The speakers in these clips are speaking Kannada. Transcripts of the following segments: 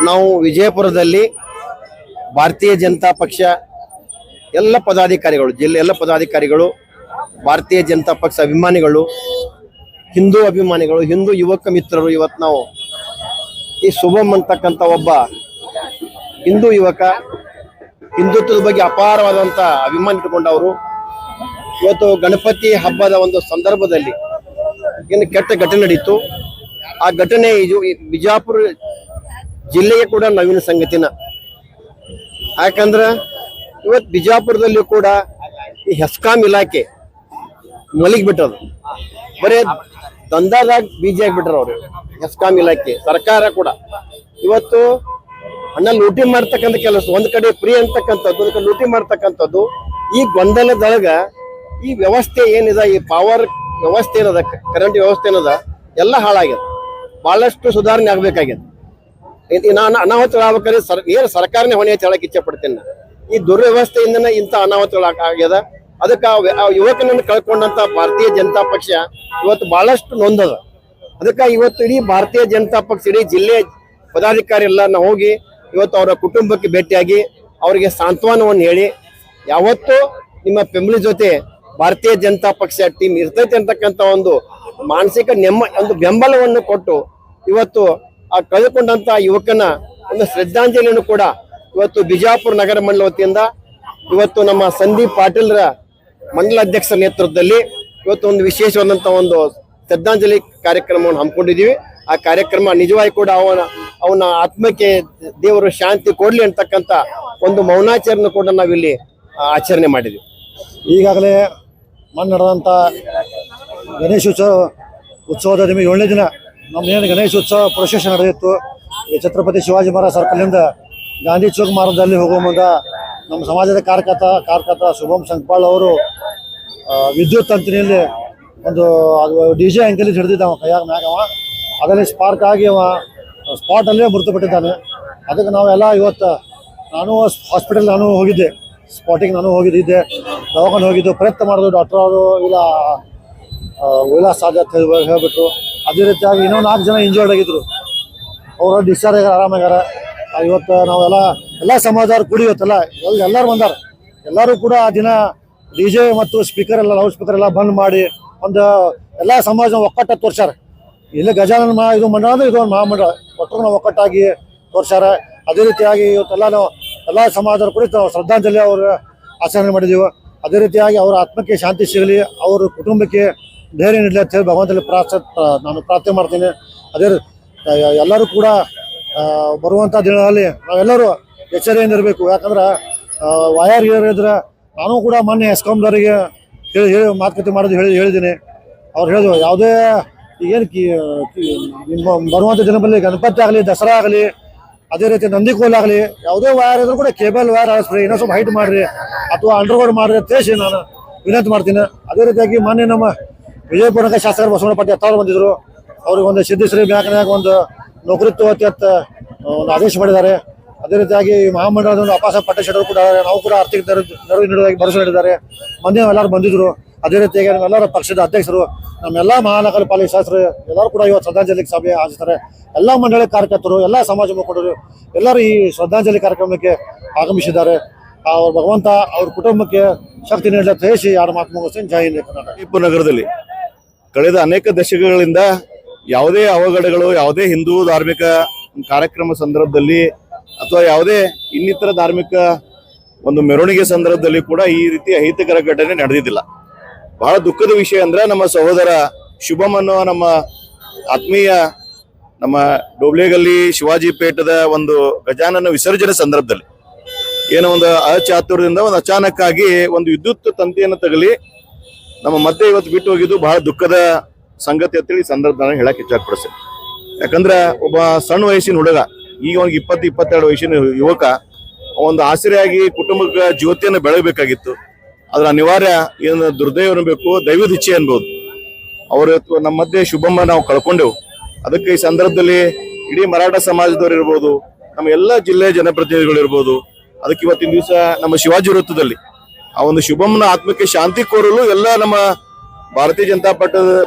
ನಾವು ವಿಜಯಪುರದಲ್ಲಿ ಭಾರತೀಯ ಜನತಾ ಪಕ್ಷ ಎಲ್ಲ ಪದಾಧಿಕಾರಿಗಳು, ಜಿಲ್ಲೆ ಎಲ್ಲ ಪದಾಧಿಕಾರಿಗಳು, ಭಾರತೀಯ ಜನತಾ ಪಕ್ಷ ಅಭಿಮಾನಿಗಳು, ಹಿಂದೂ ಅಭಿಮಾನಿಗಳು, ಹಿಂದೂ ಯುವಕ ಮಿತ್ರರು, ಇವತ್ತು ನಾವು ಈ ಶುಭಂ ಅಂತಕ್ಕಂಥ ಒಬ್ಬ ಹಿಂದೂ ಯುವಕ, ಹಿಂದುತ್ವದ ಬಗ್ಗೆ ಅಪಾರವಾದಂಥ ಅಭಿಮಾನ ಇಟ್ಟುಕೊಂಡವರು ಇವತ್ತು ಗಣಪತಿ ಹಬ್ಬದ ಒಂದು ಸಂದರ್ಭದಲ್ಲಿ ಏನು ಕೆಟ್ಟ ಘಟನೆ ನಡೀತು. ಆ ಘಟನೆ ಇದು ಬಿಜಾಪುರ ಜಿಲ್ಲೆಗೆ ಕೂಡ ನವೀನ ಸಂಗತಿನ. ಯಾಕಂದ್ರೆ ಇವತ್ತು ಬಿಜಾಪುರದಲ್ಲಿ ಕೂಡ ಈ ಹೆಸ್ಕಾಂ ಇಲಾಖೆ ಮಲಗಿಬಿಟ್ಟದು, ಬರೇ ದಂಧದಾಗ ಬೀಜ ಆಗಿಬಿಟ್ರ ಅವರು. ಹೆಸ್ಕಾಂ ಇಲಾಖೆ ಸರ್ಕಾರ ಕೂಡ ಇವತ್ತು ಹಣ ಲೂಟಿ ಮಾಡ್ತಕ್ಕಂಥ ಕೆಲಸ, ಒಂದ್ ಕಡೆ ಫ್ರೀ ಅಂತಕ್ಕಂಥದ್ದು, ಒಂದ್ ಕಡೆ ಲೂಟಿ ಮಾಡ್ತಕ್ಕಂಥದ್ದು. ಈ ಗೊಂದಲದೊಳಗ ಈ ವ್ಯವಸ್ಥೆ ಏನಿದೆ, ಈ ಪವರ್ ವ್ಯವಸ್ಥೆ ಏನದ, ಕರೆಂಟ್ ವ್ಯವಸ್ಥೆ ಏನದ, ಎಲ್ಲ ಹಾಳಾಗ್ಯದ. ಬಹಳಷ್ಟು ಸುಧಾರಣೆ ಆಗ್ಬೇಕಾಗ್ಯದ. ನಾನು ಅನಾಹುತಗಳಾಗಬೇಕಾದ್ರೆ ಏನು ಸರ್ಕಾರನೇ ಹೊಣೆ ಹೇಳಕ್ ಇಚ್ಛೆ ಪಡ್ತೇನೆ. ಈ ದುರ್ವ್ಯವಸ್ಥೆಯಿಂದನೇ ಇಂಥ ಅನಾಹುತಗಳಾಗ್ಯದ. ಅದಕ್ಕೆ ಆ ಯುವಕನನ್ನು ಕಳ್ಕೊಂಡಂತ ಭಾರತೀಯ ಜನತಾ ಪಕ್ಷ ಇವತ್ತು ಬಹಳಷ್ಟು ನೊಂದದ. ಅದಕ್ಕೆ ಇವತ್ತು ಇಡೀ ಭಾರತೀಯ ಜನತಾ ಪಕ್ಷ ಇಡೀ ಜಿಲ್ಲೆ ಪದಾಧಿಕಾರಿ ಎಲ್ಲ ನಾವು ಹೋಗಿ ಇವತ್ತು ಅವರ ಕುಟುಂಬಕ್ಕೆ ಭೇಟಿಯಾಗಿ ಅವರಿಗೆ ಸಾಂತ್ವನವನ್ನು ಹೇಳಿ, ಯಾವತ್ತೂ ನಿಮ್ಮ ಫ್ಯಾಮಿಲಿ ಜೊತೆ ಭಾರತೀಯ ಜನತಾ ಪಕ್ಷ ಟೀಮ್ ಇರ್ತೈತೆ ಅಂತಕ್ಕಂಥ ಒಂದು ಮಾನಸಿಕ ಒಂದು ಬೆಂಬಲವನ್ನು ಕೊಟ್ಟು ಇವತ್ತು ಆ ಕಳೆದುಕೊಂಡಂತ ಯುವಕನ ಒಂದು ಶ್ರದ್ಧಾಂಜಲಿಯನ್ನು ಕೂಡ ಇವತ್ತು ಬಿಜಾಪುರ ನಗರ ಮಂಡಲ ವತಿಯಿಂದ ಇವತ್ತು ನಮ್ಮ ಸಂದೀಪ್ ಪಾಟೀಲ್ರ ಮಂಡಲ ಅಧ್ಯಕ್ಷರ ನೇತೃತ್ವದಲ್ಲಿ ಇವತ್ತು ಒಂದು ವಿಶೇಷವಾದಂಥ ಒಂದು ಶ್ರದ್ಧಾಂಜಲಿ ಕಾರ್ಯಕ್ರಮವನ್ನು ಹಮ್ಮಿಕೊಂಡಿದ್ದೀವಿ. ಆ ಕಾರ್ಯಕ್ರಮ ನಿಜವಾಗಿ ಕೂಡ ಅವನ ಆತ್ಮಕ್ಕೆ ದೇವರು ಶಾಂತಿ ಕೊಡ್ಲಿ ಅಂತಕ್ಕಂಥ ಒಂದು ಮೌನಾಚರಣೆ ಕೂಡ ನಾವಿಲ್ಲಿ ಆಚರಣೆ ಮಾಡಿದ್ವಿ. ಈಗಾಗಲೇ ಮೊನ್ನೆ ನಡೆದಂಥ ಉತ್ಸವದ ನಿಮಗೆ 7ನೇ ದಿನ ನಮ್ಮದೇನು ಗಣೇಶೋತ್ಸವ ಪ್ರೊಸೆಷನ್ ನಡೆದಿತ್ತು. ಈ ಛತ್ರಪತಿ ಶಿವಾಜಿ ಮಹಾರಾಜ್ ಸರ್ಕಲ್ನಿಂದ ಗಾಂಧಿ ಚೌಕ್ ಮಾರ್ಗದಲ್ಲಿ ಹೋಗುವ ಮುಂದೆ ನಮ್ಮ ಸಮಾಜದ ಕಾರ್ಯಕರ್ತ ಶುಭಂ ಸಂಕ್ಪಾಳ್ ಅವರು ವಿದ್ಯುತ್ ತಂತಿನಲ್ಲಿ ಒಂದು DJ ಅಂಕಲಿ ಹಿಡಿದಿದ್ದ ಕೈಯಾಗ ಮ್ಯಾಗವ, ಅದರಲ್ಲಿ ಸ್ಪಾರ್ಕ್ ಆಗಿ ಅವ ಸ್ಪಾಟಲ್ಲೇ ಮೃತಪಟ್ಟಿದ್ದಾನೆ. ಅದಕ್ಕೆ ನಾವೆಲ್ಲ ಇವತ್ತು ನಾನು ಹಾಸ್ಪಿಟಲ್ ಹೋಗಿದ್ದೆ, ಸ್ಪಾಟಿಗೆ ಹೋಗಿದ್ದೆ, ದವಾಖಾನೆ ಹೋಗಿದ್ದು, ಪ್ರಯತ್ನ ಮಾಡಿದ್ರು. ಡಾಕ್ಟರ್ ಅವರು ಇಲ್ಲ ಸಾಧ್ಯತೆ ಹೇಳ್ಬಿಟ್ರು. ಅದೇ ರೀತಿಯಾಗಿ ಇನ್ನೂ 4 ಜನ ಇಂಜರ್ಡ್ ಆಗಿದ್ರು, ಅವರು ಡಿಸ್ಚಾರ್ಜ್ ಆಗ್ಯಾರ, ಆರಾಮಾಗ್ಯಾರ. ಇವತ್ತು ನಾವೆಲ್ಲ ಸಮಾಜದವ್ರು ಕೂಡಿ ಇವತ್ತೆಲ್ಲ ಎಲ್ಲರೂ ಬಂದಾರ. ಎಲ್ಲರೂ ಕೂಡ ಆ ದಿನ DJ ಮತ್ತು ಸ್ಪೀಕರ್ ಎಲ್ಲ ಲೌಡ್ ಸ್ಪೀಕರ್ ಎಲ್ಲ ಬಂದ್ ಮಾಡಿ ಒಂದು ಎಲ್ಲ ಸಮಾಜ ಒಕ್ಕಟ್ಟ ತೋರ್ಸ್ಯಾರ. ಇಲ್ಲಿ ಗಜಾನನ ಇದು ಮಂಡಳ ಅಂದ್ರೆ ಇದು ಒಂದು ಮಹಾಮಂಡಳ, ಒಟ್ಟರು ನಾವು ಒಕ್ಕಟ್ಟಾಗಿ ತೋರ್ಸ್ಯಾರ. ಅದೇ ರೀತಿಯಾಗಿ ಇವತ್ತೆಲ್ಲ ನಾವು ಎಲ್ಲ ಸಮಾಜದವ್ರು ಕೂಡ ಶ್ರದ್ಧಾಂಜಲಿ ಅವರು ಆಚರಣೆ ಮಾಡಿದ್ದೀವಿ. ಅದೇ ರೀತಿಯಾಗಿ ಅವರ ಆತ್ಮಕ್ಕೆ ಶಾಂತಿ ಸಿಗಲಿ, ಅವ್ರ ಕುಟುಂಬಕ್ಕೆ ಧೈರ್ಯ ನೀಡಲಿ ಅಂತ ಹೇಳಿ ಭಗವಂತನಲ್ಲಿ ನಾನು ಪ್ರಾರ್ಥನೆ ಮಾಡ್ತೀನಿ. ಅದೇ ಎಲ್ಲರೂ ಕೂಡ ಬರುವಂಥ ದಿನಗಳಲ್ಲಿ ನಾವೆಲ್ಲರೂ ಎಚ್ಚರಿಕೆಯಿಂದ ಇರಬೇಕು. ಯಾಕಂದ್ರೆ ವಯರ್ ಇದ್ರೆ ನಾನು ಕೂಡ ಮೊನ್ನೆ ಹೆಸ್ಕಾಂದವರಿಗೆ ಹೇಳಿ ಮಾತುಕತೆ ಮಾಡೋದು ಹೇಳಿದ್ದೀನಿ. ಅವ್ರು ಹೇಳಿದ್ರು ಯಾವುದೇ ಏನು ಬರುವಂಥ ದಿನದಲ್ಲಿ ಗಣಪತಿ ಆಗಲಿ, ದಸರಾ ಆಗಲಿ, ಅದೇ ರೀತಿ ನಂದಿಕೋಲ್ ಆಗಲಿ, ಯಾವುದೇ ವಯರ್ ಇದ್ರೂ ಕೂಡ ಕೇಬಲ್ ವಯರ್ ಅಳಿಸ್ರಿ, ಇನ್ನೂ ಸ್ವಲ್ಪ ಹೈಟ್ ಮಾಡಿರಿ ಅಥವಾ ಅಂಡರ್ಗ್ರೌಂಡ್ ಮಾಡಿರಿ ಅಂತ ಹೇಳಿ ನಾನು ವಿನಂತಿ ಮಾಡ್ತೀನಿ. ಅದೇ ರೀತಿಯಾಗಿ ಮೊನ್ನೆ ನಮ್ಮ ವಿಜಯಪುರಕ್ಕೆ ಶಾಸಕರು ಬಸವಣ್ಣ ಪಾಟೀಲ್ ಅವರು ಬಂದಿದ್ರು. ಅವ್ರಿಗೆ ಒಂದು ಸಿದ್ಧಶ್ರೀ ಬ್ಯಾಂಕ್ನಾಗ ಒಂದು ನೌಕರಿ ತಗೋತಿ ಅಂತ ಒಂದು ಆದೇಶ ಮಾಡಿದ್ದಾರೆ. ಅದೇ ರೀತಿಯಾಗಿ ಮಹಾಮಂಡಲದ ಒಂದು ಅಪಾಸ ಪಟ್ಟಶೆಟ್ಟರು ಕೂಡ ನಾವು ಕೂಡ ಆರ್ಥಿಕ ನೆರವು ನೀಡುವುದಾಗಿ ಭರವಸೆ ನೀಡಿದ್ದಾರೆ. ಮೊನ್ನೆ ಎಲ್ಲರೂ ಬಂದಿದ್ರು. ಅದೇ ರೀತಿಯಾಗಿ ನಮ್ಮೆಲ್ಲರ ಪಕ್ಷದ ಅಧ್ಯಕ್ಷರು, ನಮ್ಮೆಲ್ಲ ಮಹಾನಗರ ಪಾಲಿಕೆ ಶಾಸಕರು ಎಲ್ಲರೂ ಕೂಡ ಇವತ್ತು ಶ್ರದ್ಧಾಂಜಲಿ ಸಭೆ ಆಚರಿಸ್ತಾರೆ. ಎಲ್ಲ ಮಂಡಳಿ ಕಾರ್ಯಕರ್ತರು, ಎಲ್ಲ ಸಮಾಜ ಮುಖಂಡರು ಎಲ್ಲರೂ ಈ ಶ್ರದ್ಧಾಂಜಲಿ ಕಾರ್ಯಕ್ರಮಕ್ಕೆ ಆಗಮಿಸಿದ್ದಾರೆ. ಅವ್ರ ಭಗವಂತ ಅವ್ರ ಕುಟುಂಬಕ್ಕೆ ಶಕ್ತಿ ನೀಡಲಿ ತಿಳಿಸಿ ಯಾರ ಮಾತು ಮುಗಿಸ್ತೀನಿ. ಜೈ ಹಿಂದ್ ಕರ್ನಾಟಕ. ವಿಜಯಪುರ ನಗರದಲ್ಲಿ ಕಳೆದ ಅನೇಕ ದಶಕಗಳಿಂದ ಯಾವುದೇ ಅವಘಡಗಳು, ಯಾವುದೇ ಹಿಂದೂ ಧಾರ್ಮಿಕ ಕಾರ್ಯಕ್ರಮ ಸಂದರ್ಭದಲ್ಲಿ ಅಥವಾ ಯಾವುದೇ ಇನ್ನಿತರ ಧಾರ್ಮಿಕ ಒಂದು ಮೆರವಣಿಗೆ ಸಂದರ್ಭದಲ್ಲಿ ಕೂಡ ಈ ರೀತಿ ಅಹಿತಕರ ಘಟನೆ ನಡೆದಿದ್ದಿಲ್ಲ. ಬಹಳ ದುಃಖದ ವಿಷಯ ಅಂದ್ರೆ ನಮ್ಮ ಸಹೋದರ ಶುಭಂ ಅನ್ನುವ ನಮ್ಮ ಆತ್ಮೀಯ ನಮ್ಮ ಡೋಬ್ಲೇಗಲ್ಲಿ ಶಿವಾಜಿ ಪೇಟದ ಒಂದು ಗಜಾನನ ವಿಸರ್ಜನೆ ಸಂದರ್ಭದಲ್ಲಿ ಏನೋ ಒಂದು ಅಚಾತುರ್ಯದಿಂದ ಒಂದು ಅಚಾನಕ್ ಆಗಿ ಒಂದು ವಿದ್ಯುತ್ ತಂತಿಯನ್ನು ತಗಲಿ ನಮ್ಮ ಮಧ್ಯೆ ಇವತ್ತು ಬಿಟ್ಟು ಹೋಗಿದ್ದು ಬಹಳ ದುಃಖದ ಸಂಗತಿ ಅಂತೇಳಿ ಸಂದರ್ಭದಲ್ಲಿ ಹೇಳಕ್ ಇಚ್ಛಪಡಿಸ್ತೇನೆ. ಯಾಕಂದ್ರೆ ಒಬ್ಬ ಸಣ್ಣ ವಯಸ್ಸಿನ ಹುಡುಗ, ಈಗ ಅವ್ನಿಗೆ 20-22 ವಯಸ್ಸಿನ ಯುವಕ, ಒಂದು ಆಸರೆಯಾಗಿ ಕುಟುಂಬಕ್ಕೆ ಜ್ಯೋತಿಯನ್ನು ಬೆಳಗಬೇಕಾಗಿತ್ತು. ಅದ್ರ ಅನಿವಾರ್ಯ ಏನು ದುರ್ದೈವ ಅನ್ಬೇಕು, ದೈವದ ಇಚ್ಛೆ ಅನ್ಬೋದು. ಅವರು ನಮ್ಮ ಮಧ್ಯೆ ಶುಭಮ್ಮ ನಾವು ಕಳ್ಕೊಂಡೆವು. ಅದಕ್ಕೆ ಈ ಸಂದರ್ಭದಲ್ಲಿ ಇಡೀ ಮರಾಠ ಸಮಾಜದವ್ರು ಇರ್ಬೋದು, ನಮ್ಮ ಎಲ್ಲ ಜಿಲ್ಲೆಯ ಜನಪ್ರತಿನಿಧಿಗಳು ಇರ್ಬೋದು, ಅದಕ್ಕೆ ಇವತ್ತಿನ ದಿವಸ ನಮ್ಮ ಶಿವಾಜಿ ವೃತ್ತದಲ್ಲಿ ಆ ಒಂದು ಶುಭಮ್ಮನ ಆತ್ಮಕ್ಕೆ ಶಾಂತಿ ಕೋರಲು ಎಲ್ಲ ನಮ್ಮ ಭಾರತೀಯ ಜನತಾ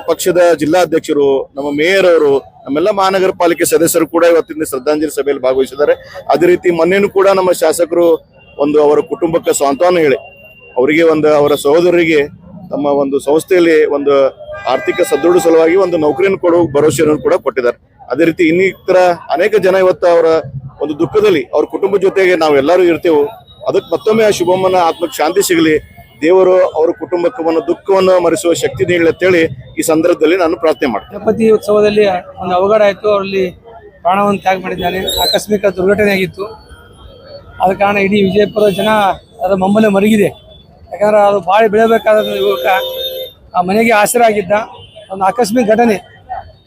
ಪಕ್ಷದ ಜಿಲ್ಲಾಧ್ಯಕ್ಷರು, ನಮ್ಮ ಮೇಯರ್ ಅವರು, ನಮ್ಮೆಲ್ಲ ಮಹಾನಗರ ಪಾಲಿಕೆ ಸದಸ್ಯರು ಕೂಡ ಇವತ್ತಿನ ಶ್ರದ್ಧಾಂಜಲಿ ಸಭೆಯಲ್ಲಿ ಭಾಗವಹಿಸಿದ್ದಾರೆ. ಅದೇ ರೀತಿ ಮೊನ್ನೆನೂ ಕೂಡ ನಮ್ಮ ಶಾಸಕರು ಒಂದು ಅವರ ಕುಟುಂಬಕ್ಕೆ ಸಾಂತ್ವನ ಹೇಳಿ ಅವರಿಗೆ ಒಂದು ಅವರ ಸಹೋದರರಿಗೆ ತಮ್ಮ ಒಂದು ಸಂಸ್ಥೆಯಲ್ಲಿ ಒಂದು ಆರ್ಥಿಕ ಸದೃಢ ಸಲುವಾಗಿ ಒಂದು ನೌಕರಿಯನ್ನು ಕೊಡುವ ಭರವಸೆಯನ್ನು ಕೂಡ ಕೊಟ್ಟಿದ್ದಾರೆ. ಅದೇ ರೀತಿ ಇನ್ನಿತರ ಅನೇಕ ಜನ ಇವತ್ತು ಅವರ ಒಂದು ದುಃಖದಲ್ಲಿ ಅವ್ರ ಕುಟುಂಬ ಜೊತೆಗೆ ನಾವೆಲ್ಲರೂ ಇರ್ತೇವೆ. ಅದಕ್ಕೆ ಮತ್ತೊಮ್ಮೆ ಆ ಶುಭಮ್ಮನ ಆತ್ಮಕ್ಕೆ ಶಾಂತಿ ಸಿಗಲಿ, ದೇವರು ಅವರ ಕುಟುಂಬಕ್ಕೆ ಒಂದು ದುಃಖವನ್ನು ಮರೆಸುವ ಶಕ್ತಿ ನೀಡಲಿ ಅಂತೇಳಿ ಈ ಸಂದರ್ಭದಲ್ಲಿ ನಾನು ಪ್ರಾರ್ಥನೆ ಮಾಡ್ತೇನೆ. ಗಣಪತಿ ಉತ್ಸವದಲ್ಲಿ ಒಂದು ಅವಘಡ ಆಯಿತು, ಅವರಲ್ಲಿ ಪ್ರಾಣವನ್ನು ತ್ಯಾಗ ಮಾಡಿದ್ದಾನೆ. ಆಕಸ್ಮಿಕ ದುರ್ಘಟನೆ ಆಗಿತ್ತು. ಆದ ಕಾರಣ ಇಡೀ ವಿಜಯಪುರದ ಜನ ಅದರ ಮಮ್ಮಲೆ ಮರುಗಿದೆ. ಯಾಕಂದ್ರೆ ಅದು ಭಾಳ ಬೆಳೆಯಬೇಕಾದ ಯುವಕ ಆ ಮನೆಗೆ ಆಸರೆ ಆಗಿದ್ದ. ಒಂದು ಆಕಸ್ಮಿಕ ಘಟನೆ.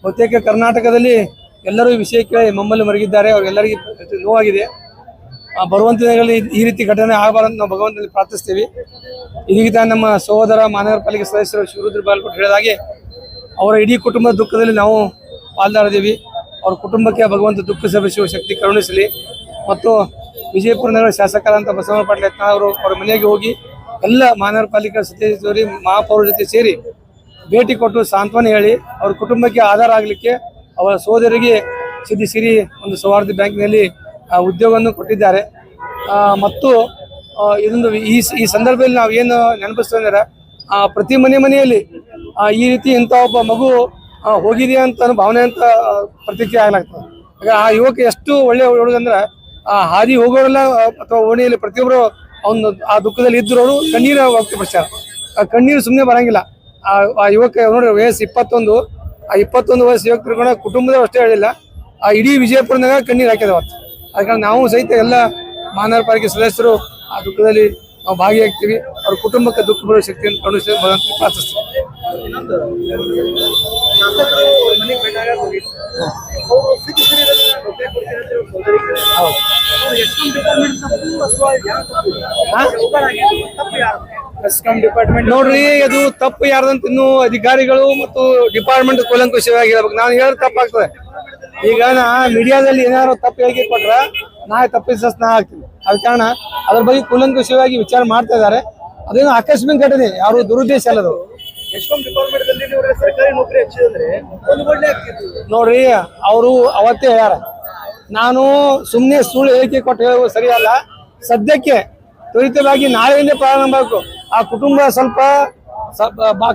ಬಹುತೇಕ ಕರ್ನಾಟಕದಲ್ಲಿ ಎಲ್ಲರೂ ಈ ವಿಷಯ ಕೇಳಿ ಮಮ್ಮಲ್ಲಿ ಮರುಗಿದ್ದಾರೆ. ಅವ್ರಿಗೆಲ್ಲರಿಗೂ ನೋವಾಗಿದೆ. ಬರುವಂತ ದಿನಗಳಲ್ಲಿ ಈ ರೀತಿ ಘಟನೆ ಆಗಬಾರಂತ ನಾವು ಭಗವಂತನಲ್ಲಿ ಪ್ರಾರ್ಥಿಸ್ತೀವಿ. ಇದೀಗ ನಮ್ಮ ಸಹೋದರ ಮಹಾನಗರ ಪಾಲಿಕೆ ಸದಸ್ಯರು ಶಿವರುದ್ರ ಬಾಲ್ಕೋಟ್ ಹೇಳಿದಾಗೆ ಅವರ ಇಡೀ ಕುಟುಂಬದ ದುಃಖದಲ್ಲಿ ನಾವು ಪಾಲ್ದಾರಿದ್ದೀವಿ. ಅವ್ರ ಕುಟುಂಬಕ್ಕೆ ಭಗವಂತ ದುಃಖ ಸಭೆಸುವ ಶಕ್ತಿ ಕರುಣಿಸಲಿ. ಮತ್ತು ವಿಜಯಪುರ ನಗರ ಶಾಸಕರಾದಂಥ ಬಸವಣ್ಣ ಪಾಟೀಲ್ ಯತ್ನಾಳ್ ಅವರು ಅವರ ಮನೆಗೆ ಹೋಗಿ ಎಲ್ಲ ಮಹಾನಗರ ಪಾಲಿಕೆ ಸದಸ್ಯರು ಮಹಾಪೌರ ಜೊತೆ ಸೇರಿ ಭೇಟಿ ಕೊಟ್ಟು ಸಾಂತ್ವನ ಹೇಳಿ ಅವ್ರ ಕುಟುಂಬಕ್ಕೆ ಆಧಾರ ಆಗಲಿಕ್ಕೆ ಅವರ ಸಹೋದರಿಗೆ ಸಿರಿ ಒಂದು ಸೌಹಾರ್ದ ಬ್ಯಾಂಕ್ನಲ್ಲಿ ಉದ್ಯೋಗವನ್ನು ಕೊಟ್ಟಿದ್ದಾರೆ. ಮತ್ತು ಇದೊಂದು ಈ ಸಂದರ್ಭದಲ್ಲಿ ನಾವು ಏನು ನೆನಪಿಸ್ತೇವೆ ಅಂದರೆ ಪ್ರತಿ ಮನೆಯಲ್ಲಿ ಈ ರೀತಿ ಇಂಥ ಒಬ್ಬ ಮಗು ಹೋಗಿದೆ ಅಂತ ಭಾವನೆ ಅಂತ ಪ್ರತಿಕ್ರಿಯೆ ಆಗ್ಲಾಗ್ತದೆ. ಆ ಯುವಕ ಎಷ್ಟು ಒಳ್ಳೆಯ ಹುಡುಗಂದ್ರೆ ಹಾದಿ ಹೋಗೋರೆಲ್ಲ ಅಥವಾ ಓಣಿಯಲ್ಲಿ ಪ್ರತಿಯೊಬ್ಬರು ಅವನು ಆ ದುಃಖದಲ್ಲಿ ಇದ್ದವರು ಕಣ್ಣೀರು ವ್ಯಕ್ತಪಡಿಸ್ಯಾರ. ಆ ಕಣ್ಣೀರು ಸುಮ್ಮನೆ ಬರಂಗಿಲ್ಲ. ಆ ಯುವಕ ನೋಡ್ರಿ ವಯಸ್ಸು 21. ಆ 21 ವಯಸ್ಸು ಯುವಕ ತಿರ್ಕೊಂಡ ಕುಟುಂಬದವ್ರು ಅಷ್ಟೇ ಹೇಳಿಲ್ಲ, ಆ ಇಡೀ ವಿಜಯಪುರದಾಗ ಕಣ್ಣೀರು ಹಾಕಿದ ಅವತ್ತು. ಅದಕ್ಕೆ ನಾವು ಸಹಿತ ಎಲ್ಲ ಮಹಾನಗರ ಪಾಲಿಕೆ ಸದಸ್ಯರು ಆ ದುಃಖದಲ್ಲಿ ನಾವು ಭಾಗಿಯಾಗ್ತೀವಿ. ಅವ್ರ ಕುಟುಂಬಕ್ಕೆ ದುಃಖ ಬರುವ ಶಕ್ತಿಯನ್ನು ಕರುಣಿಸಿ ಭಗವಂತ ಪ್ರಾರ್ಥಿಸ್ತೀವಿ. ನೋಡ್ರಿ, ಅದು ತಪ್ಪು ಯಾರ್ದಂತ ಇನ್ನು ಅಧಿಕಾರಿಗಳು ಮತ್ತು ಡಿಪಾರ್ಟ್ಮೆಂಟ್ ಕೂಲಂಕುಷವಾಗಿ ಹೇಳ್ಬೇಕು. ನಾನು ಹೇಳೋದು ತಪ್ಪಾಗ್ತದೆ. ಈಗ ನಾ ಮೀಡಿಯಾದಲ್ಲಿ ಏನಾದ್ರು ತಪ್ಪು ಹೇಳಿಕೆ ಕೊಟ್ರ ನಾಳೆ ತಪ್ಪಿಸ ನಾ ಆಗ್ತೀನಿ. ಅದ ಕಾರಣ ಅದ್ರ ಬಗ್ಗೆ ಕೂಲಂಕುಷವಾಗಿ ವಿಚಾರ ಮಾಡ್ತಾ ಇದ್ದಾರೆ. ಅದೇನು ಆಕಸ್ಮಿಕ ಘಟನೆ, ಯಾರು ದುರುದ್ದೇಶ ಅಲ್ಲದು. ನೋಡ್ರಿ, ಅವರು ಅವತ್ತೇ ಹೇಳ್ಯಾರ, ನಾನು ಸುಮ್ಮನೆ ಸುಳ್ಳು ಹೇಳಿಕೆ ಕೊಟ್ಟು ಹೇಳುವುದು ಸರಿಯಲ್ಲ. ಸದ್ಯಕ್ಕೆ ತ್ವರಿತವಾಗಿ ನಾಳೆಯಿಂದ ಪ್ರಾರಂಭ ಆಗಬೇಕು. ಆ ಕುಟುಂಬ ಸ್ವಲ್ಪ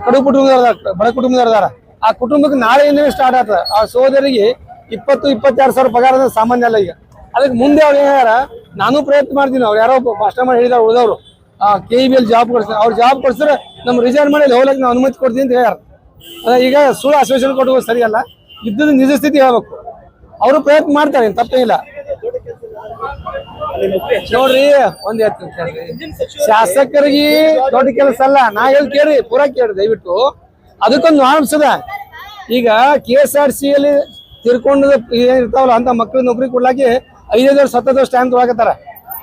ಕಡು ಕುಟುಂಬದವ್ರ, ಬಡ ಕುಟುಂಬದವ್ರದಾರ. ಆ ಕುಟುಂಬಕ್ಕೆ ನಾಳೆಯಿಂದ ಸ್ಟಾರ್ಟ್ ಆಗ್ತದೆ. ಆ ಸಹೋದರಿಗೆ 20-22 ಸಾವಿರ ಪಗಾರ ಅಂದ್ರೆ ಸಾಮಾನ್ಯ ಅಲ್ಲ. ಈಗ ಅದಕ್ಕೆ ಮುಂದೆ ಅವ್ರು ಹೇಳ್ಯಾರ, ನಾನು ಪ್ರಯತ್ನ ಮಾಡ್ತೀನಿ. ಅವ್ರು ಯಾರೋ ಮಾಸ್ಟರ್ ಮಾಡಿ ಹೇಳಿದವ್ರು ಉಳಿದವರು KEBL ಜಾಬ್ ಕೊಡ್ತಾರೆ. ಅವ್ರು ಜಾಬ್ ಕೊಡ್ಸಿದ್ರೆ ನಮ್ಮ ರಿಸೈನ್ ಮಾಡಿ ಹೋಗ್ಲಿಕ್ಕೆ ನಾವು ಅನುಮತಿ ಕೊಡ್ತೀನಿ ಅಂತ ಹೇಳ್ಯಾರ. ಈಗ ಸುಳ್ಳು ಆಶ್ವಾಸನೆ ಕೊಟ್ಟು ಸರಿಯಲ್ಲ. ಇದ್ದದ್ದು ನಿಜ ಸ್ಥಿತಿ ಹೇಳ್ಬೇಕು. ಅವರು ಪ್ರಯತ್ನ ಮಾಡ್ತಾರೆ, ತಪ್ಪೇನಿಲ್ಲ. ನೋಡ್ರಿ, ಒಂದ್ ಹೇಳ್ತೀನಿ, ಶಾಸಕರಿಗೆ ದೊಡ್ಡ ಕೆಲಸ ಅಲ್ಲ. ನಾ ಹೇಳಿ ಕೇಳ್ರಿ, ಪೂರಾ ಕೇಳ್ರಿ ದಯವಿಟ್ಟು. ಅದಕ್ಕೊಂದು ನಾರ್ಮ್ಸ್ ಅದ. ಈಗ KSRTC ಯಲ್ಲಿ ತಿರ್ಕೊಂಡು ಏನಿರ್ತಾವಲ್ಲ ಅಂತ ಮಕ್ಳಿಗೆ ನೌಕರಿ ಕೊಡ್ಲಾಕಿ 5 ವರ್ಷ 7 ವರ್ಷ ಟೈಮ್ ತೊಗೊಳಕತ್ತಾರ.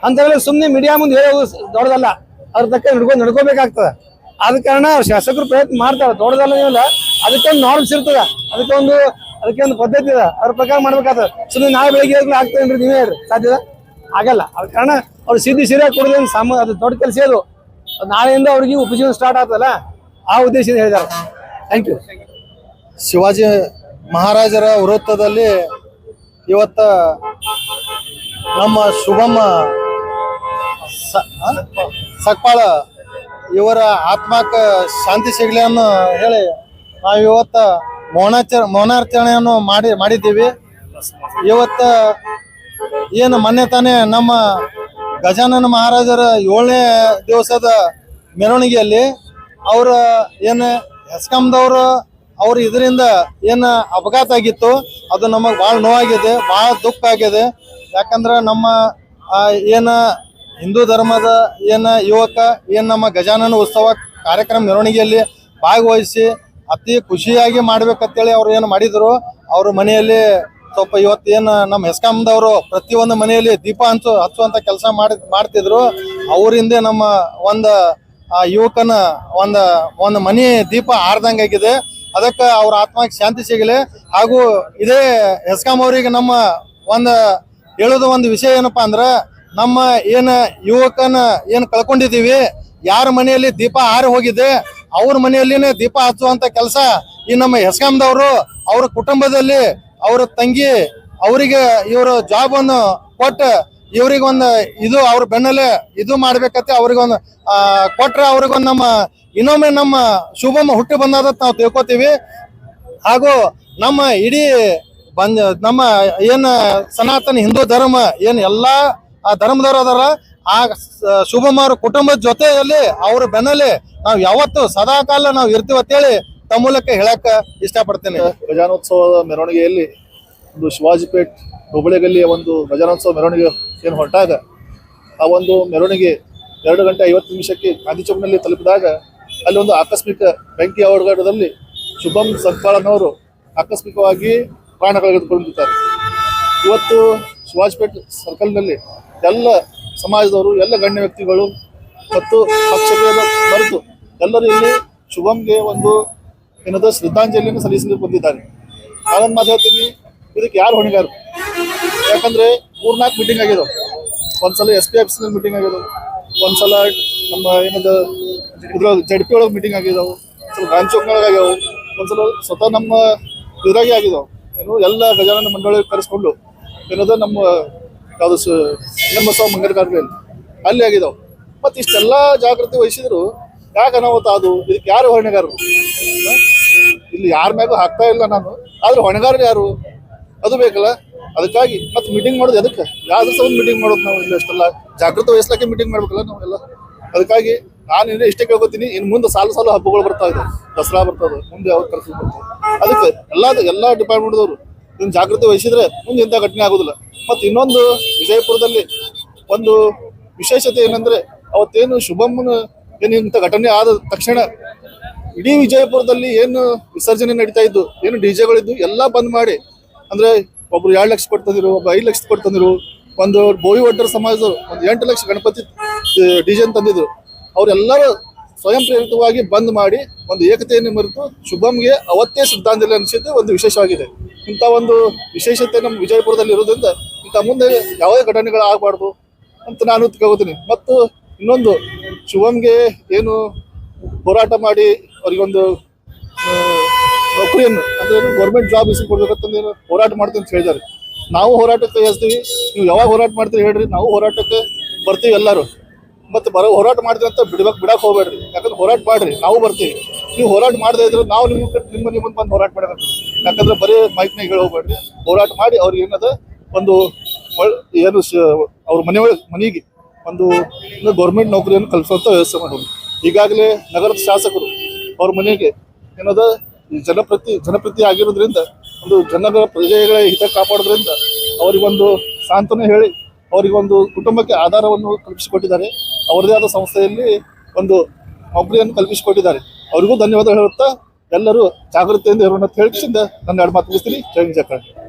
ಅಂತವೆಲ್ಲ ಸುಮ್ಮನೆ ಮೀಡಿಯಾ ಮುಂದೆ ಹೇಳೋದು ದೊಡ್ಡದಲ್ಲ. ಅದ್ರ ತಕ್ಕ ನಡ್ಕೋಬೇಕಾಗ್ತದ. ಆದ ಕಾರಣ ಶಾಸಕರು ಪ್ರಯತ್ನ ಮಾಡ್ತಾರೆ. ದೊಡ್ಡದಲ್ಲ ನೀವಲ್ಲ, ಅದಕ್ಕೊಂದು ನಾರ್ಮ್ಸ್ ಇರ್ತದ, ಅದಕ್ಕೆ ಒಂದು ಪದ್ಧತಿ ಇದೆ. ಅದ್ರ ಪ್ರಕಾರ ಮಾಡ್ಬೇಕಾಗ್ತದೆ. ಸುಮ್ಮನೆ ನಾಳೆ ಬೆಳಿಗ್ಗೆ ಆಗ್ತೇನ್ರಿ ನೀವೇ ಹೇಳ್ರಿ, ಸಾಧ್ಯದ ಆಗಲ್ಲ. ಅದ ಕಾರಣ ಅವ್ರು ಸೀರಿಯಾಗಿ ಕೊಡೋದೇನು ಅದು ದೊಡ್ಡ ಕೆಲಸ. ಇದು ನಾಳೆಯಿಂದ ಅವ್ರಿಗೆ ಉಪಜೀವನ ಸ್ಟಾರ್ಟ್ ಆಗ್ತದಲ್ಲ, ಆ ಉದ್ದೇಶದಿಂದ ಹೇಳಿದ್ದಾರೆ. Thank you. ಶಿವಾಜಿ ಮಹಾರಾಜರ ವೃತ್ತದಲ್ಲಿ ಇವತ್ತ ನಮ್ಮ ಶುಭಮ್ಮ ಸಕ್ಪಾಳ ಇವರ ಆತ್ಮಕ್ಕೆ ಶಾಂತಿ ಸಿಗಲಿ ಅನ್ನೋ ಹೇಳಿ ನಾವು ಇವತ್ತ ಮೌನಾಚರಣೆಯನ್ನು ಮಾಡಿದ್ದೀವಿ. ಇವತ್ತು ಏನು ಮೊನ್ನೆ ತಾನೇ ನಮ್ಮ ಗಜಾನನ ಮಹಾರಾಜರ 7ನೇ ದಿವಸದ ಮೆರವಣಿಗೆಯಲ್ಲಿ ಅವರ ಏನು ಹೆಸ್ಕಾಂದವರು ಅವ್ರು ಇದರಿಂದ ಏನು ಅಪಘಾತ ಆಗಿತ್ತು, ಅದು ನಮಗೆ ಭಾಳ ನೋವಾಗಿದೆ, ಭಾಳ ದುಃಖ ಆಗಿದೆ. ಯಾಕಂದ್ರೆ ನಮ್ಮ ಏನು ಹಿಂದೂ ಧರ್ಮದ ಏನು ಯುವಕ ಏನು ನಮ್ಮ ಗಜಾನನ ಉತ್ಸವ ಕಾರ್ಯಕ್ರಮ ಮೆರವಣಿಗೆಯಲ್ಲಿ ಭಾಗವಹಿಸಿ ಅತಿ ಖುಷಿಯಾಗಿ ಮಾಡ್ಬೇಕಂತೇಳಿ ಅವ್ರು ಏನು ಮಾಡಿದ್ರು. ಅವ್ರ ಮನೆಯಲ್ಲಿ ಸ್ವಲ್ಪ ಇವತ್ತು ಏನು ನಮ್ಮ ಹೆಸ್ಕಾಂದವರು ಪ್ರತಿಯೊಂದು ಮನೆಯಲ್ಲಿ ದೀಪ ಹಚ್ಚುವಂಥ ಕೆಲಸ ಮಾಡ್ತಿದ್ರು. ಅವರಿಂದ ನಮ್ಮ ಒಂದು ಯುವಕನ ಒಂದು ಮನೆ ದೀಪ ಆರ್ದಂಗಾಗಿದೆ. ಅದಕ್ಕೆ ಅವ್ರ ಆತ್ಮಕ್ಕೆ ಶಾಂತಿ ಸಿಗಲಿ. ಹಾಗೂ ಇದೇ ಹೆಸ್ಕಾಂ ಅವರಿಗೆ ನಮ್ಮ ಹೇಳೋದು ಒಂದು ವಿಷಯ ಏನಪ್ಪಾ ಅಂದ್ರೆ, ನಮ್ಮ ಏನು ಯುವಕನ ಏನು ಕಳ್ಕೊಂಡಿದ್ದೀವಿ, ಯಾರ ಮನೆಯಲ್ಲಿ ದೀಪ ಆರಿ ಹೋಗಿದೆ ಅವ್ರ ಮನೆಯಲ್ಲಿನೇ ದೀಪ ಹಚ್ಚುವಂತ ಕೆಲಸ ಈ ನಮ್ಮ ಹೆಸ್ಕಾಂದವರು ಅವ್ರ ಕುಟುಂಬದಲ್ಲಿ ಅವ್ರ ತಂಗಿ ಅವರಿಗೆ ಇವರು ಜಾಬ್ ಅನ್ನು ಕೊಟ್ಟು ಇವ್ರಿಗೆ ಒಂದು ಇದು ಅವ್ರ ಬೆನ್ನಲ್ಲೇ ಇದು ಮಾಡ್ಬೇಕತ್ತೆ ಅವ್ರಿಗೊಂದು ಕೊಟ್ರೆ ಅವ್ರಿಗೊಂದು ಇನ್ನೊಮ್ಮೆ ನಮ್ಮ ಶುಭಮ ಹುಟ್ಟಿ ಬಂದಾದ ನಾವು ತಿಳ್ಕೊತೀವಿ. ಹಾಗೂ ನಮ್ಮ ಇಡೀ ನಮ್ಮ ಏನ್ ಸನಾತನ ಹಿಂದೂ ಧರ್ಮ ಏನ್ ಎಲ್ಲಾ ಆ ಧರ್ಮದವ್ರು ಅದಾರ ಆ ಶುಭಮ್ ಅವ್ರ ಕುಟುಂಬದ ಜೊತೆಯಲ್ಲಿ ಅವ್ರ ಬೆನ್ನಲ್ಲೇ ನಾವು ಯಾವತ್ತು ಸದಾ ಕಾಲ ನಾವು ಇರ್ತೀವಿ ಅಂತೇಳಿ ತಮ್ಮ ಮೂಲಕ ಹೇಳಕ್ ಇಷ್ಟಪಡ್ತೇನೆ. ಗಜಾನೋತ್ಸವದ ಮೆರವಣಿಗೆಯಲ್ಲಿ ಒಂದು ಶಿವಾಜಿಪೇಟ್ ಹುಬ್ಬಳ್ಳಿಗಲ್ಲಿಯ ಒಂದು ಗಜಾನೋತ್ಸವ ಮೆರವಣಿಗೆ ಏನು ಹೊರಟಾಗ ಆ ಒಂದು ಮೆರವಣಿಗೆ 2:50 ಗಾಂಧಿ ಚೌಕ್ನಲ್ಲಿ ತಲುಪಿದಾಗ ಅಲ್ಲಿ ಒಂದು ಆಕಸ್ಮಿಕ ಬೆಂಕಿ ಅವಘಡದಲ್ಲಿ ಶುಭಂ ಸತ್ಪಾಳನವರು ಆಕಸ್ಮಿಕವಾಗಿ ಪ್ರಾಣ ಕಳೆದುಕೊಂಡಿದ್ದಾರೆ. ಇವತ್ತು ಶಿವಾಜಿಪೇಟ್ ಸರ್ಕಲ್ನಲ್ಲಿ ಎಲ್ಲ ಸಮಾಜದವರು, ಎಲ್ಲ ಗಣ್ಯ ವ್ಯಕ್ತಿಗಳು ಮತ್ತು ಪಕ್ಷಭೇದ ಮರೆತು ಎಲ್ಲರೂ ಇಲ್ಲಿ ಶುಭಂಗೆ ಒಂದು ಏನದ ಶ್ರದ್ಧಾಂಜಲಿಯನ್ನು ಸಲ್ಲಿಸಲು ಬಂದಿದ್ದಾರೆ. ನಾನೊಂದು ಮಾತು ಹೇಳ್ತೀನಿ, ಇದಕ್ಕೆ ಯಾರು ಹೊಣೆಗಾರರು? ಯಾಕಂದ್ರೆ 3-4 ಮೀಟಿಂಗ್ ಆಗಿದಾವೆ. ಒಂದ್ಸಲ SP ಆಫೀಸ್ನಲ್ಲಿ ಮೀಟಿಂಗ್ ಆಗಿದಾವೆ, ಒಂದ್ಸಲ ನಮ್ಮ ಏನದ ಇದ್ರೊಳಗೆ ZP ಒಳಗೆ ಮೀಟಿಂಗ್ ಆಗಿದಾವೆ, ಒಂದ್ಸಲ ಗಾಂಧಿ ಚೌಕ್ನೊಳಗೆ ಆಗ್ಯಾವ, ಒಂದ್ಸಲ ಸ್ವತಃ ನಮ್ಮ ಇದ್ರಾಗೆ ಆಗಿದಾವೆ. ಏನು ಎಲ್ಲ ಗಜಾನನ ಮಂಡಳಿ ಕರೆಸ್ಕೊಂಡು ಏನದ ನಮ್ಮ ಯಾವುದು ಬಸವ ಮಂಗಲಕಾರ್ಯಲ್ಲಿ ಅಲ್ಲಿ ಆಗಿದಾವೆ. ಮತ್ತು ಇಷ್ಟೆಲ್ಲ ಜಾಗೃತಿ ವಹಿಸಿದ್ರು ಯಾಕೆ ಅನಾಹುತ ಅದು? ಇದಕ್ಕೆ ಯಾರು ಹೊಣೆಗಾರರು? ಇಲ್ಲಿ ಯಾರ ಮ್ಯಾಗೂ ಹಾಕ್ತಾ ಇಲ್ಲ ನಾನು, ಆದ್ರೆ ಹೊಣೆಗಾರರು ಯಾರು ಅದು ಬೇಕಲ್ಲ. ಅದಕ್ಕಾಗಿ ಮತ್ತೆ ಮೀಟಿಂಗ್ ಮಾಡೋದು ಎದಕ್ಕೆ? ಯಾವ್ದು ಸಹ ಒಂದು ಮೀಟಿಂಗ್ ಮಾಡೋದು ನಾವು ಇಲ್ಲಿ ಅಷ್ಟೆಲ್ಲ ಜಾಗೃತಿ ವಹಿಸ್ಲಿಕ್ಕೆ ಮೀಟಿಂಗ್ ಮಾಡ್ಬೇಕಲ್ಲ ನಾವೆಲ್ಲ. ಅದಕ್ಕಾಗಿ ನಾನು ಇಷ್ಟೇ ಕೇಳ್ಕೊತೀನಿ, ಇನ್ನು ಮುಂದೆ ಸಾಲು ಹಬ್ಬಗಳು ಬರ್ತಾ ಇದೆ, ದಸರಾ ಬರ್ತದೆ, ಮುಂದೆ ಯಾವ್ದು ಕರ್ಫ್ಯೂ ಬರ್ತದೆ. ಅದಕ್ಕೆ ಎಲ್ಲ ಡಿಪಾರ್ಟ್ಮೆಂಟ್ದವರು ಇದನ್ನು ಜಾಗೃತಿ ವಹಿಸಿದ್ರೆ ಮುಂದೆ ಇಂಥ ಘಟನೆ ಆಗೋದಿಲ್ಲ. ಮತ್ತು ಇನ್ನೊಂದು ವಿಜಯಪುರದಲ್ಲಿ ಒಂದು ವಿಶೇಷತೆ ಏನಂದ್ರೆ, ಅವತ್ತೇನು ಶುಭಮ್ಮನ ಏನು ಇಂಥ ಘಟನೆ ಆದ ತಕ್ಷಣ ಇಡೀ ವಿಜಯಪುರದಲ್ಲಿ ಏನು ವಿಸರ್ಜನೆ ನಡೀತಾ ಇದ್ದು, ಏನು ಡಿಜೆಗಳಿದ್ದು ಎಲ್ಲ ಬಂದ್ ಮಾಡಿ, ಅಂದ್ರೆ ಒಬ್ರು 2 ಲಕ್ಷ ಕೊಟ್ಟು ತಂದಿರು, ಒಬ್ಬ 5 ಲಕ್ಷ ಕೊಟ್ಟು ತಂದಿರು, ಒಂದು ಬೋವಿ ಒಡ್ಡರ ಸಮಾಜದವರು ಒಂದು 8 ಲಕ್ಷ ಗಣಪತಿ ಡಿಜೆನ್ ತಂದಿದ್ರು. ಅವರೆಲ್ಲರೂ ಸ್ವಯಂ ಪ್ರೇರಿತವಾಗಿ ಬಂದ್ ಮಾಡಿ ಒಂದು ಏಕತೆಯನ್ನು ಮರೆತು ಶುಭಮ್ಗೆ ಅವತ್ತೇ ಶ್ರದ್ಧಾಂಜಲಿ ಅನಿಸಿದ್ದು ಒಂದು ವಿಶೇಷವಾಗಿದೆ. ಇಂಥ ಒಂದು ವಿಶೇಷತೆ ನಮ್ಮ ವಿಜಯಪುರದಲ್ಲಿ ಇರೋದ್ರಿಂದ ಇಂಥ ಮುಂದೆ ಯಾವುದೇ ಘಟನೆಗಳು ಆಗಬಾರ್ದು ಅಂತ ನಾನು ತಿಳ್ಕೊತೀನಿ. ಮತ್ತು ಇನ್ನೊಂದು, ಶುಭಮ್ಗೆ ಏನು ಹೋರಾಟ ಮಾಡಿ ಅವರಿಗೊಂದು ನೌಕರಿಯನ್ನು ಅಂದ್ರೆ ಗೌರ್ಮೆಂಟ್ ಜಾಬ್ ಇಸ್ಕೊಡ್ಬೇಕಂತಂದೇನು ಹೋರಾಟ ಮಾಡ್ತೀವಿ ಅಂತ ಹೇಳಿದ್ದಾರೆ. ನಾವು ಹೋರಾಟಕ್ಕೆ ಕೈಯಾಸ್ತೀವಿ, ನೀವು ಯಾವಾಗ ಹೋರಾಟ ಮಾಡ್ತೀರಿ ಹೇಳ್ರಿ, ನಾವು ಹೋರಾಟಕ್ಕೆ ಬರ್ತೀವಿ ಎಲ್ಲರೂ. ಮತ್ತು ಹೋರಾಟ ಮಾಡ್ತೀವಿ ಅಂತ ಬಿಡಕ್ಕೆ ಹೋಗ್ಬೇಡ್ರಿ, ಯಾಕಂದ್ರೆ ಹೋರಾಟ ಮಾಡ್ರಿ, ನಾವು ಬರ್ತೀವಿ. ನೀವು ಹೋರಾಟ ಮಾಡದೇ ಇದ್ರೆ ನಾವು ನಿಮ್ಮ ಮುಂದೆ ಬಂದು ಹೋರಾಟ ಮಾಡಬೇಕು. ಯಾಕಂದ್ರೆ ಬರೀ ಮೈಕ್ನಾಗ ಹೇಳಿ ಹೋಗ್ಬೇಡ್ರಿ, ಹೋರಾಟ ಮಾಡಿ ಅವ್ರಿಗೆ ಏನದ ಒಂದು ಏನು ಅವ್ರ ಮನೆಗೆ ಒಂದು ಗೌರ್ಮೆಂಟ್ ನೌಕರಿಯನ್ನು ಕಲ್ಪಿಸುವಂತ ವ್ಯವಸ್ಥೆ ಮಾಡೋದು. ಈಗಾಗಲೇ ನಗರದ ಶಾಸಕರು ಅವ್ರ ಮನೆಗೆ ಏನದ ಜನಪ್ರತಿ ಆಗಿರೋದ್ರಿಂದ ಒಂದು ಪ್ರಜೆಗಳ ಹಿತ ಕಾಪಾಡೋದ್ರಿಂದ ಅವರಿಗೊಂದು ಸಾಂತ್ವನ ಹೇಳಿ ಅವರಿಗೊಂದು ಕುಟುಂಬಕ್ಕೆ ಆಧಾರವನ್ನು ಕಲ್ಪಿಸಿಕೊಟ್ಟಿದ್ದಾರೆ. ಅವರದೇ ಆದ ಸಂಸ್ಥೆಯಲ್ಲಿ ಒಂದು ನೌಕರಿಯನ್ನು ಕಲ್ಪಿಸಿಕೊಟ್ಟಿದ್ದಾರೆ. ಅವರಿಗೂ ಧನ್ಯವಾದ ಹೇಳುತ್ತಾ ಎಲ್ಲರೂ ಜಾಗೃತಿಯಿಂದ ಇರೋಣ ಅಂತ ಹೇಳಿಸಿಂದ ನನ್ನ 2 ಮಾತು ಮುಗಿಸ್ತೀನಿ. ಜೈ ಹಿಂದ್, ಜೈ ಕರ್ನಾಟಕ.